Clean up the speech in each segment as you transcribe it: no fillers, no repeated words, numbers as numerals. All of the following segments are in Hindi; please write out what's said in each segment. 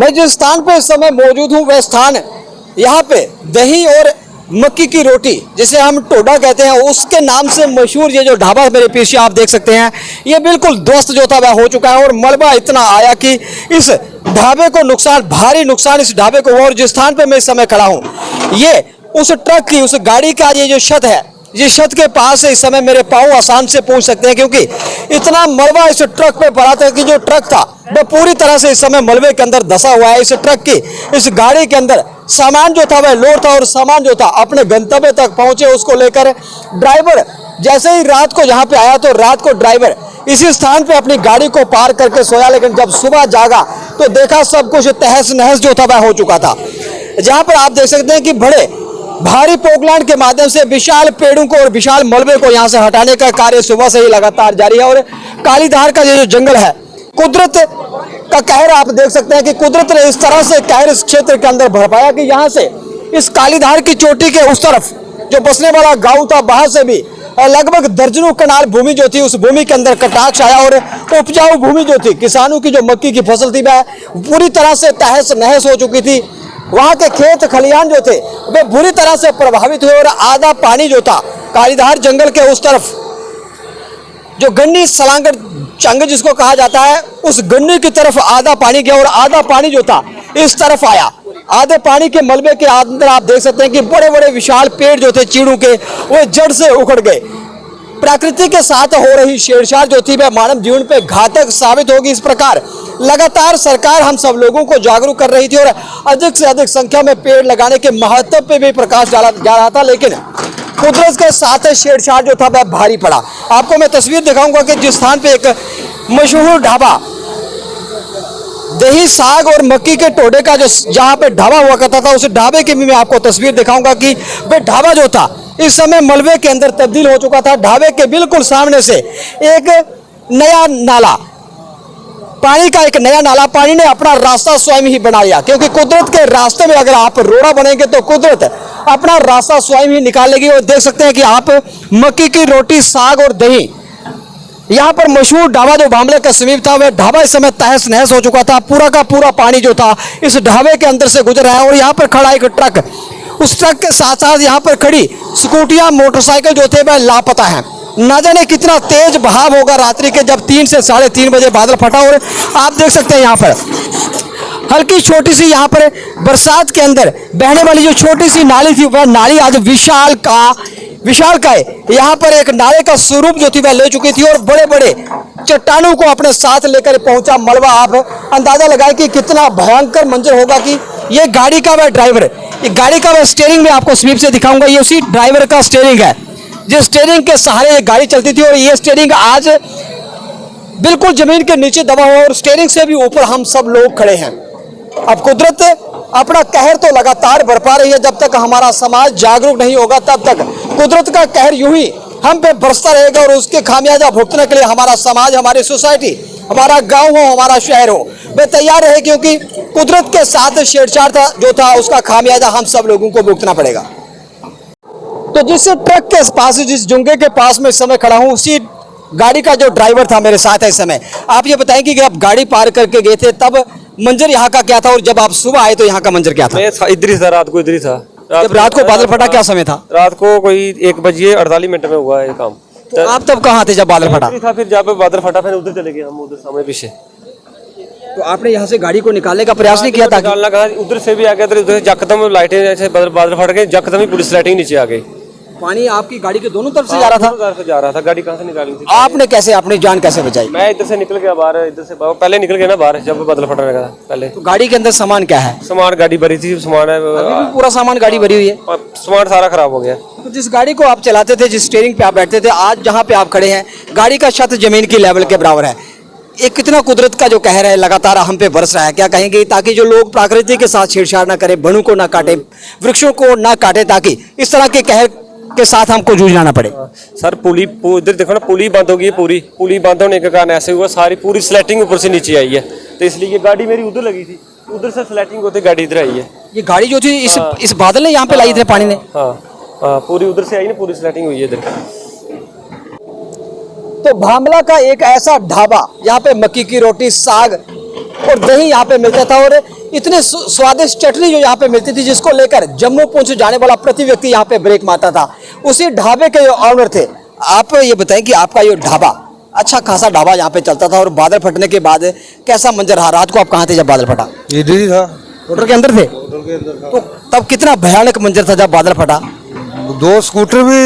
मैं जिस स्थान पे इस समय मौजूद हूँ वह स्थान यहाँ पे दही और मक्की की रोटी जिसे हम टोडा कहते हैं उसके नाम से मशहूर ये जो ढाबा मेरे पीछे आप देख सकते हैं ये बिल्कुल ध्वस्त जो था वह हो चुका है और मलबा इतना आया कि इस ढाबे को नुकसान, भारी नुकसान इस ढाबे को हुआ। और जिस स्थान पे मैं इस समय खड़ा हूँ ये उस ट्रक की, उस गाड़ी का ये जो छत है, ये छत के पास इस समय मेरे पाँव आसान से पहुंच सकते हैं क्योंकि इतना मलबा इस ट्रक पे पड़ा था कि जो ट्रक था वह पूरी तरह से इस समय मलबे के अंदर धंसा हुआ है। इस ट्रक की, इस गाड़ी के अंदर सामान जो था वह लोड था और सामान जो था अपने गंतव्य तक पहुंचे उसको लेकर ड्राइवर जैसे ही रात को यहाँ पे आया तो रात को ड्राइवर इसी स्थान पे अपनी गाड़ी को पार करके सोया, लेकिन जब सुबह जागा तो देखा सब कुछ तहस नहस जो था वह हो चुका था। जहाँ पर आप देख सकते हैं कि बड़े भारी पोकलैंड के माध्यम से विशाल पेड़ों को और विशाल मलबे को यहाँ से हटाने का कार्य सुबह से ही लगातार जारी है। और कालीधार का ये जो जंगल है, कुदरत का कहर आप देख सकते हैं कि कुदरत ने इस तरह से कहर इस क्षेत्र के अंदर भरपाया कि यहाँ से इस कालीधार की चोटी के उस तरफ जो बसने वाला गांव था वहां से भी लगभग दर्जनों कनाल भूमि जो थी उस भूमि के अंदर कटाक्ष आया और उपजाऊ भूमि जो थी, किसानों की जो मक्की की फसल थी वह पूरी तरह से तहस नहस हो चुकी थी। वहां के खेत खलियान जो थे वे बुरी तरह से प्रभावित हुए और आधा पानी जो था कालीधार जंगल के उस तरफ जो गन्नी सलांगड़ चंग जिसको कहा जाता है उस गन्नी की तरफ आधा पानी गया और आधा पानी जो था इस तरफ आया। आधे पानी के मलबे के अंदर आप देख सकते हैं कि बड़े बड़े विशाल पेड़ जो थे चीड़ों के वो जड़ से उखड़ गए। प्रकृति के साथ हो रही छेड़छाड़ जो थी वह मानव जीवन पे घातक साबित होगी। इस प्रकार लगातार सरकार हम सब लोगों को जागरूक कर रही थी और अधिक से अधिक संख्या में पेड़ लगाने के महत्व पे भी प्रकाश डाला जा रहा था, लेकिन कुदरत के साथ छेड़छाड़ जो था वह भारी पड़ा। आपको मैं तस्वीर दिखाऊंगा कि जिस स्थान पे एक मशहूर ढाबा दही साग और मक्की के टोडे का जो जहाँ पे ढाबा हुआ करता था उस ढाबे की भी मैं आपको तस्वीर दिखाऊंगा कि वह ढाबा जो था इस समय मलबे के अंदर तब्दील हो चुका था। ढाबे के बिल्कुल सामने से एक नया नाला, पानी का एक नया नाला, पानी ने अपना रास्ता स्वयं ही बना लिया क्योंकि कुदरत के रास्ते में अगर आप रोड़ा बनेंगे तो कुदरत अपना रास्ता स्वयं ही निकाल लेगी। और देख सकते हैं कि आप मक्की की रोटी, साग और दही, यहाँ पर मशहूर ढाबा जो भामले का समीप था वह ढाबा इस समय तहस नहस हो चुका था। पूरा का पूरा पानी जो था इस ढाबे के अंदर से गुजर रहा है और यहाँ पर खड़ा एक ट्रक, उस ट्रक के साथ साथ यहाँ पर खड़ी स्कूटियां, मोटरसाइकिल जो थे वह लापता है। ना जाने कितना तेज बहाव होगा रात्रि के जब 3 से 3:30 बजे बादल फटा। और आप देख सकते हैं यहाँ पर हल्की छोटी सी यहाँ पर बरसात के अंदर बहने वाली जो छोटी सी नाली थी वह नाली आज विशाल का यहाँ पर एक नाले का स्वरूप जो थी वह ले चुकी थी और बड़े बड़े चट्टानों को अपने साथ लेकर पहुंचा मलबा। आप अंदाजा लगाएं कि कितना भयंकर मंजर होगा कि ये गाड़ी का वह ड्राइवर, ये गाड़ी का वह स्टीयरिंग में आपको स्वीप से दिखाऊंगा, ये उसी ड्राइवर का स्टीयरिंग है जिस स्टीयरिंग के सहारे ये गाड़ी चलती थी और ये स्टीयरिंग आज बिल्कुल जमीन के नीचे दबा हुआ और स्टीयरिंग से भी ऊपर हम सब लोग खड़े हैं। अब कुदरत अपना कहर तो लगातार बरपा रही है। जब तक हमारा समाज जागरूक नहीं होगा तब तक कुदरत का कहर यूं ही हम पे बरसता रहेगा और उसके खामियाजा भुगतने के लिए हमारा समाज, हमारी सोसाइटी, हमारा गांव हो, हमारा शहर हो, वे तैयार रहे क्योंकि कुदरत के साथ छेड़छाड़ जो था उसका खामियाजा हम सब लोगों को भुगतना पड़ेगा। तो जिस ट्रक के पास, जिस जुंगे के पास में इस समय खड़ा हूँ, उसी गाड़ी का जो ड्राइवर था मेरे साथ है इस समय। आप ये बताएं कि आप गाड़ी पार करके गए थे तब मंजर यहाँ का क्या था और जब आप सुबह आए तो यहाँ का मंजर क्या था? मैं इधर ही था, रात को इधर ही था। जब रात को बादल फटा क्या समय था? रात को कोई 1:48 में हुआ है काम। तो आप तब कहाँ थे जब बादल फटा? था, फिर जहाँ पे बादल फटा फिर उधर चले गए हम, उधर सामने पीछे। तो आपने यहाँ से गाड़ी को निकालने का प्रयास नहीं किया था? निकालना कहा, उधर से भी आ गया, उधर जकदम लाइटें जैसे बादल फट गए, जकदम ही पुलिस लाइटिंग नीचे आ गई। पानी आपकी गाड़ी के दोनों तरफ से जा रहा था? गाड़ी कहाँ से निकाली थी? आपने कैसे अपनी जान कैसे बचाई? मैं इधर से निकल गया बाहर, इधर से पहले निकल गया ना बाहर जब बादल फटने लगा था पहले। तो गाड़ी के अंदर सामान क्या है? सामान गाड़ी भरी थी, सामान है अभी भी पूरा सामान गाड़ी भरी हुई है, सामान सारा खराब हो गया। तो जिस गाड़ी को आप चलाते थे, जिस स्टीयरिंग पे आप बैठते थे, आज जहाँ पे आप खड़े हैं गाड़ी का छत जमीन की लेवल के बराबर है। एक कितना कुदरत का जो कहर है लगातार हम पे बरस रहा है, क्या कहेंगे? ताकि जो लोग प्रकृति के साथ छेड़छाड़ ना करें, वनों को ना काटे, वृक्षों को ना काटे, ताकि इस तरह के कहर के साथ हमको जूझना ना पड़े। सर पुली इधर देखो ना, पुली बंद हो गई है, पूरी पुली बंद होने के कारण ऐसे हुआ, सारी पूरी स्लैटिंग ऊपर से नीचे आई है। तो इसलिए ये गाड़ी मेरी उधर लगी थी, उधर से स्लैटिंग होते गाड़ी इधर आई है। ये गाड़ी जो थी इस बादल ने यहाँ पे लाई थी पानी ने? हाँ, पूरी उधर से आई ना, पूरी स्लैटिंग हुई है इधर। तो भामला का एक ऐसा ढाबा, यहाँ पे मक्की की रोटी, साग और दही यहाँ पे मिलता था और इतने स्वादिष्ट चटनी जो यहाँ पे मिलती थी, जिसको लेकर जम्मू पुंछ जाने वाला प्रति व्यक्ति यहाँ पे ब्रेक मारता था। उसी ढाबे के जो ऑनर थे। आप ये बताएं कि आपका ये ढाबा, अच्छा खासा ढाबा यहाँ पे चलता था, और बादल फटने के बाद कैसा मंजर रहा? रात को आप कहाँ थे जब बादल फटा? इधर ही था, होटल के अंदर थे। होटल के अंदर था। तो तब कितना भयानक मंजर था जब बादल फटा? 2 स्कूटर भी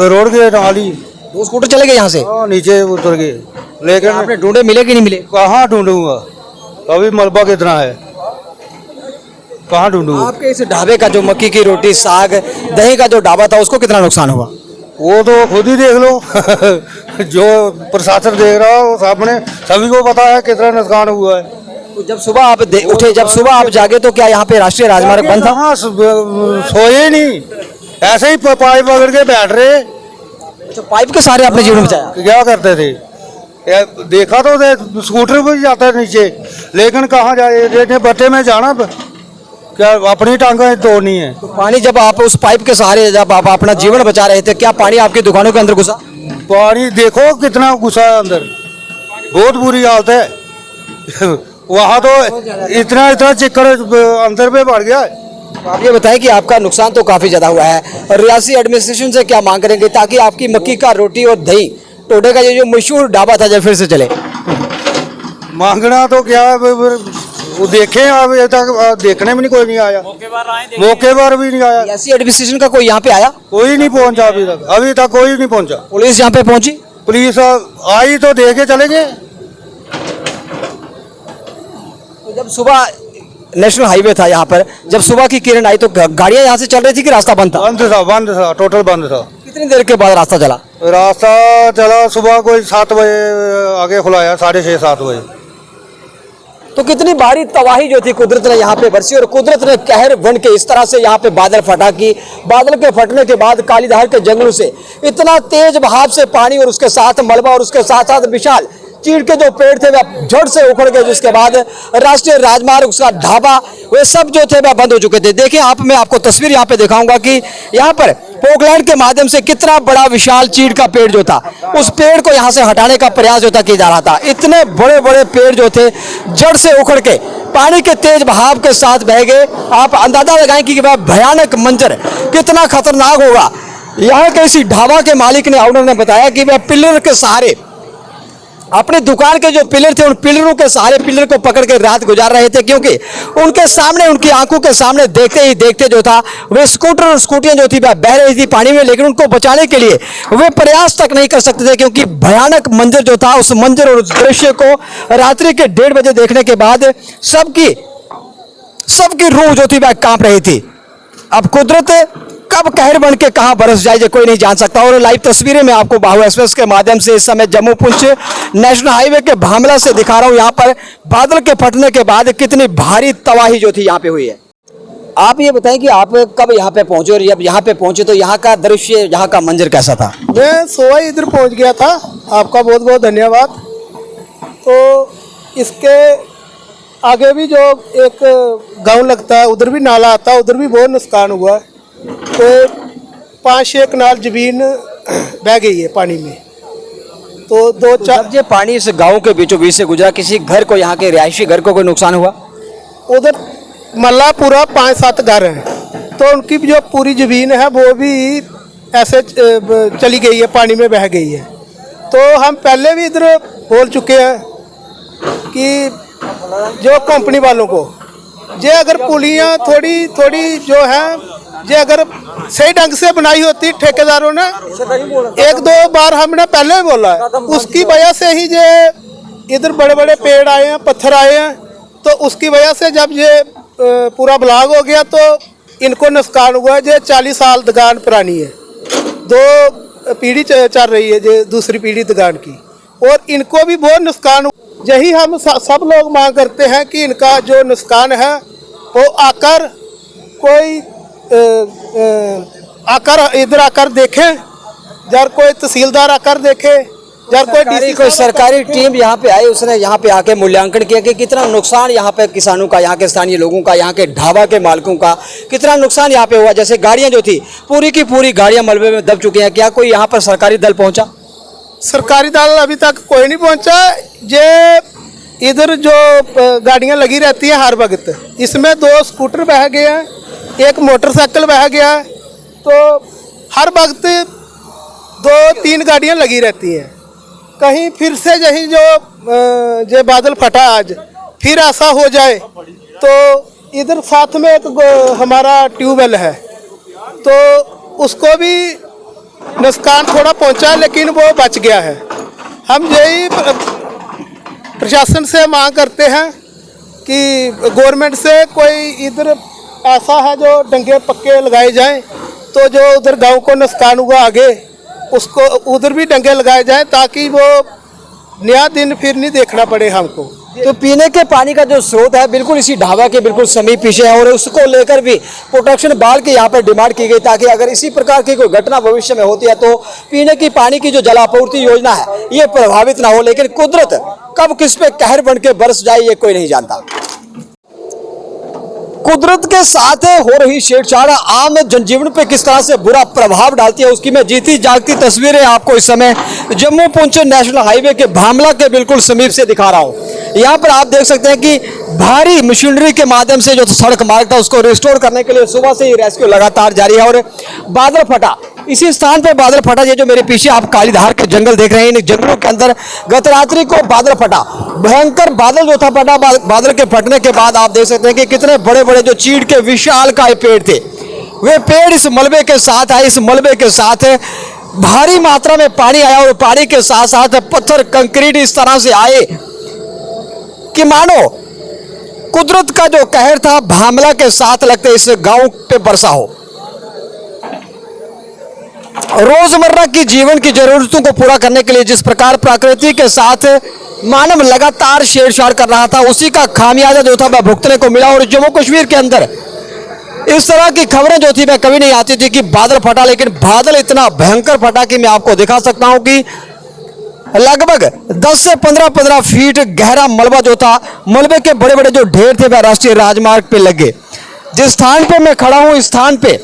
रोड के नाली 2 स्कूटर चले गए यहाँ से। नीचे उतर गए, लेकिन आपने ढूंढे, मिले कि नहीं मिले? कहाँ ढूंढूंगा, अभी मलबा कितना है, कहाँ ढूंढूंगा। आपके इस ढाबे का जो मक्की की रोटी, साग, दही का जो ढाबा था, उसको कितना नुकसान हुआ? वो तो खुद ही देख लो जो प्रशासन देख रहा है वो सामने, सभी को पता है कितना नुकसान हुआ है। तो जब सुबह आप उठे, जब सुबह आप जागे, तो क्या यहाँ पे राष्ट्रीय राजमार्ग बंद था? हाँ, सोए नहीं, ऐसे ही पाइप पकड़ के बैठ रहे। तो पाइप के सहारे आपने जीवन बचाया? क्या करते थे, देखा तो स्कूटर भी जाता है नीचे, लेकिन कहाँ जाए, बट्टे में जाना, क्या अपनी टांगें तोड़नी है। तो पानी जब आप उस पाइप के सहारे जब आप अपना जीवन बचा रहे थे, क्या पानी आपकी दुकानों के अंदर घुसा? पानी देखो कितना घुसा है अंदर, बहुत बुरी हालत है वहाँ तो इतना चिक्कड़ अंदर पे बढ़ गया। तो आप ये बताएं कि आपका नुकसान तो काफी ज्यादा हुआ है, और रियासी एडमिनिस्ट्रेशन से क्या मांग करेंगे ताकि आपकी मक्की का रोटी और दही टोडे का ये जो मशहूर ढाबा था जब फिर से चले? मांगना तो क्या है, वो देखे अभी तक देखने में नहीं कोई नहीं आया, मौके पर भी नहीं आया। रियासी एडमिनिस्ट्रेशन का कोई यहाँ पे आया? कोई नहीं पहुंचा अभी तक कोई नहीं पहुंचा। पुलिस यहाँ पे पहुंची? पुलिस आई तो दे के चले गए। तो जब सुबह नेशनल हाईवे था यहाँ पर, जब सुबह की किरण आई तो गाड़ियाँ यहाँ से चल रही थी कि रास्ता बंद था? बंद था, टोटल बंद था। कितनी देर के बाद रास्ता चला? रास्ता चला सुबह कोई 7 बजे आगे खुलाया, 6:30-7 बजे। तो कितनी भारी तबाही जो थी कुदरत ने यहाँ पे बरसी, और कुदरत ने कहर बन के इस तरह से यहाँ पे बादल फटा कि बादल के फटने के बाद कालीधार के जंगलों से इतना तेज बहाव से पानी, और उसके साथ मलबा, और उसके साथ साथ विशाल चीड़ के जो पेड़ थे वह झड़ से उखड़ गए, जिसके बाद राष्ट्रीय राजमार्ग, उसका ढाबा, वे सब जो थे वह बंद हो चुके थे। देखिए मैं आपको तस्वीर यहाँ पे दिखाऊंगा कि यहाँ पर पोकलैंड के माध्यम से कितना बड़ा विशाल चीड़ का पेड़ जो था, उस पेड़ को यहाँ से हटाने का प्रयास जो था किया जा रहा था। इतने बड़े बड़े पेड़ जो थे जड़ से उखड़ के पानी के तेज बहाव के साथ बह गए। आप अंदाजा लगाएं कि वह भयानक मंजर कितना खतरनाक होगा। यहाँ के इसी ढाबा के मालिक ने, ऑनर ने बताया कि वह पिलर के सहारे, अपने दुकान के जो पिलर थे, उन पिलरों के सहारे पिलर को पकड़ के रात गुजार रहे थे, क्योंकि उनके सामने, उनकी आंखों के सामने देखते ही देखते जो था वे स्कूटर और स्कूटियां जो थी वह बह रही थी पानी में, लेकिन उनको बचाने के लिए वे प्रयास तक नहीं कर सकते थे, क्योंकि भयानक मंजर जो था, उस मंजर और उस दृश्य को रात्रि के 1:30 बजे देखने के बाद सबकी रूह जो थी वह कांप रही थी। अब कुदरत कब कहर बन के कहां बरस जाए ये कोई नहीं जान सकता। और लाइव तस्वीरें मैं आपको बाहु एक्सप्रेस के माध्यम से इस समय जम्मू पुंछ नेशनल हाईवे के भामला से दिखा रहा हूं। यहां पर बादल के फटने के बाद कितनी भारी तबाही जो थी यहां पे हुई है। आप ये बताएं कि आप कब यहाँ पे पहुंचे, और जब यहाँ पे पहुंचे तो यहाँ का दृश्य, यहाँ का मंजर कैसा था? मैं सुबह इधर पहुंच गया था, आपका बहुत बहुत धन्यवाद। तो इसके आगे भी जो एक गांव लगता है, उधर भी नाला आता है, उधर भी बहुत नुकसान हुआ है। तो 5-6 कनाल जमीन बह गई है पानी में। तो 2-4 ये पानी इस गांव के बीचों बीच से गुजरा, किसी घर को, यहाँ के रिहायशी घर को कोई नुकसान हुआ? उधर मल्ला पूरा 5-7 घर हैं, तो उनकी जो पूरी ज़मीन है वो भी ऐसे चली गई है, पानी में बह गई है। तो हम पहले भी इधर बोल चुके हैं कि जो कंपनी वालों को, जे अगर पुलियाँ थोड़ी जो है, जे अगर सही ढंग से बनाई होती ठेकेदारों ने, 1-2 बार हमने पहले भी बोला है, उसकी वजह से ही जे इधर बड़े बड़े पेड़ आए हैं, पत्थर आए हैं, तो उसकी वजह से जब ये पूरा ब्लॉक हो गया तो इनको नुकसान हुआ। जो 40 साल दुकान पुरानी है, 2 पीढ़ी चल रही है जो दूसरी पीढ़ी दुकान की, और इनको भी बहुत नुकसान। यही हम सब लोग मांग करते हैं कि इनका जो नुकसान है वो आकर कोई इधर आकर देखें, जब कोई तहसीलदार आकर देखे, जब कोई डीसी, कोई सरकारी टीम यहाँ पे आई, उसने यहाँ पे आके मूल्यांकन किया कि कितना नुकसान यहाँ पे किसानों का, यहाँ के स्थानीय लोगों का, यहाँ के ढाबा के मालिकों का कितना नुकसान यहाँ पे हुआ। जैसे गाड़ियाँ जो थी पूरी की पूरी गाड़ियाँ मलबे में दब चुकी हैं, क्या कोई यहाँ पर सरकारी दल पहुँचा? सरकारी दल अभी तक कोई नहीं पहुँचा। ये इधर जो गाड़ियां लगी रहती हैं हर वक्त, इसमें 2 स्कूटर बह गए हैं, एक मोटरसाइकिल बह गया है। तो हर वक्त 2-3 गाड़ियां लगी रहती हैं। कहीं फिर से यही जो बादल फटा आज फिर ऐसा हो जाए तो इधर साथ में एक हमारा ट्यूबवेल है, तो उसको भी नुकसान थोड़ा पहुंचा है, लेकिन वो बच गया है। हम यही प्रशासन से मांग करते हैं कि गवर्नमेंट से कोई इधर ऐसा है जो डंगे पक्के लगाए जाएं, तो जो उधर गांव को नुकसान हुआ आगे उसको उधर भी डंगे लगाए जाएं, ताकि वो नया दिन फिर नहीं देखना पड़े हमको। तो पीने के पानी का जो स्रोत है बिल्कुल इसी ढाबा के बिल्कुल समीप पीछे है और उसको लेकर भी प्रोटेक्शन बाल की यहाँ पर डिमांड की गई, ताकि अगर इसी प्रकार की कोई घटना भविष्य में होती है तो पीने की पानी की जो जलापूर्ति योजना है ये प्रभावित ना हो। लेकिन कुदरत कब किस पे कहर बन के बरस जाए ये कोई नहीं जानता। कुदरत के साथ हो रही छेड़छाड़ आम जनजीवन पे किस तरह से बुरा प्रभाव डालती है उसकी मैं जीती जागती तस्वीरें आपको इस समय जम्मू पुंछ नेशनल हाईवे के भामला के बिल्कुल समीप से दिखा रहा हूं। यहाँ पर आप देख सकते हैं कि भारी मशीनरी के माध्यम से जो सड़क मार्ग था उसको रिस्टोर करने के लिए सुबह से ही रेस्क्यू लगातार जारी है और बादल फटा। इसी स्थान पर बादल फटा, ये जो मेरे पीछे आप कालीधार के जंगल देख रहे हैं, इन जंगलों के अंदर गत रात्रि को बादल फटा। भयंकर बादल जो था फटा, बादल के फटने के बाद आप देख सकते हैं कि कितने बड़े बड़े जो चीड़ के विशाल काय पेड़ थे वे पेड़ इस मलबे के साथ आए। इस मलबे के साथ भारी मात्रा में पानी आया और पानी के साथ साथ पत्थर कंक्रीट इस तरह से आए कि मानो कुदरत का जो कहर था भामला के साथ लगते इस गांव पे बरसा हो। रोजमर्रा की जीवन की जरूरतों को पूरा करने के लिए जिस प्रकार प्रकृति के साथ मानव लगातार छेड़छाड़ कर रहा था उसी का खामियाजा जो था वह भुगतने को मिला। और जम्मू कश्मीर के अंदर इस तरह की खबरें जो थी वह कभी नहीं आती थी कि बादल फटा, लेकिन बादल इतना भयंकर फटा कि मैं आपको दिखा सकता हूं कि लगभग 10 से 15 फीट गहरा मलबा जो था, मलबे के बड़े बड़े जो ढेर थे वह राष्ट्रीय राजमार्ग पे लगे। जिस स्थान पे मैं खड़ा हूं इस स्थान पे